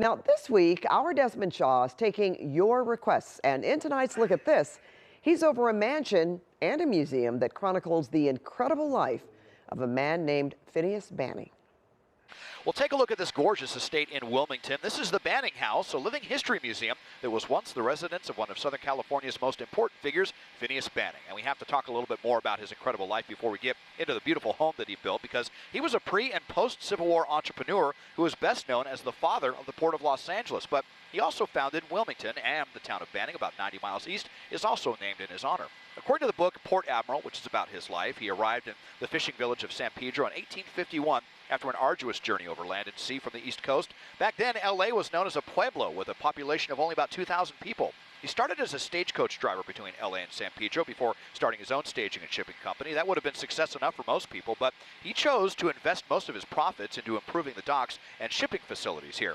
Now, this week, our Desmond Shaw is taking your requests. And in tonight's Look at This, he's over a mansion and a museum that chronicles the incredible life of a man named Phineas Banning. Well, take a look at this gorgeous estate in Wilmington. This is the Banning House, a living history museum that was once the residence of one of Southern California's most important figures, Phineas Banning. And we have to talk a little bit more about his incredible life before we get into the beautiful home that he built, because he was a pre- and post-Civil War entrepreneur who is best known as the father of the Port of Los Angeles. But he also founded Wilmington, and the town of Banning, about 90 miles east, is also named in his honor. According to the book Port Admiral, which is about his life, he arrived in the fishing village of San Pedro in 1851 after an arduous journey over land and sea from the East Coast. Back then, L.A. was known as a pueblo with a population of only about 2,000 people. He started as a stagecoach driver between L.A. and San Pedro before starting his own staging and shipping company. That would have been success enough for most people, but he chose to invest most of his profits into improving the docks and shipping facilities here.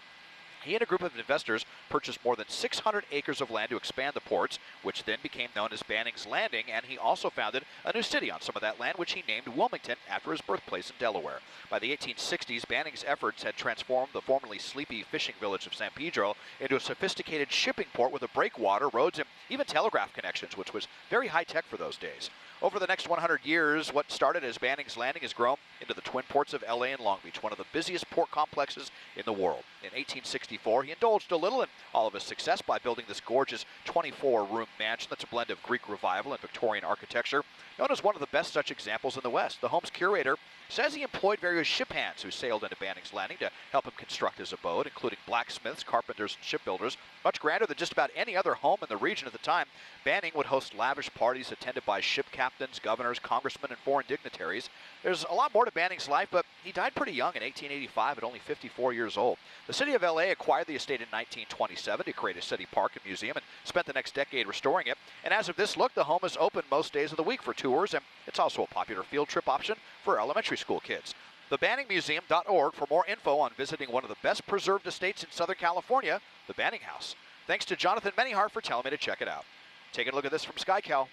He and a group of investors purchased more than 600 acres of land to expand the ports, which then became known as Banning's Landing, and he also founded a new city on some of that land, which he named Wilmington after his birthplace in Delaware. By the 1860s, Banning's efforts had transformed the formerly sleepy fishing village of San Pedro into a sophisticated shipping port with a breakwater, roads, and even telegraph connections, which was very high-tech for those days. Over the next 100 years, what started as Banning's Landing has grown into the twin ports of LA and Long Beach, one of the busiest port complexes in the world. In 1864, he indulged a little in all of his success by building this gorgeous 24-room mansion that's a blend of Greek revival and Victorian architecture, known as one of the best such examples in the West. The home's curator says he employed various ship hands who sailed into Banning's Landing to help him construct his abode, including blacksmiths, carpenters, and shipbuilders. Much grander than just about any other home in the region at the time, Banning would host lavish parties attended by ship captains, governors, congressmen, and foreign dignitaries. There's a lot more to Banning's life, but he died pretty young in 1885 at only 54 years old. The city of LA acquired the estate in 1927 to create a city park and museum and spent the next decade restoring it. And as of this look, the home is open most days of the week for tours, and it's also a popular field trip option for elementary school kids. TheBanningMuseum.org for more info on visiting one of the best preserved estates in Southern California, the Banning House. Thanks to Jonathan Menihart for telling me to check it out. Taking a look at this from SkyCal,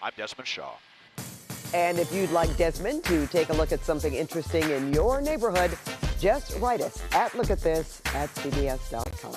I'm Desmond Shaw. And if you'd like Desmond to take a look at something interesting in your neighborhood, just write us at lookatthis@cbs.com.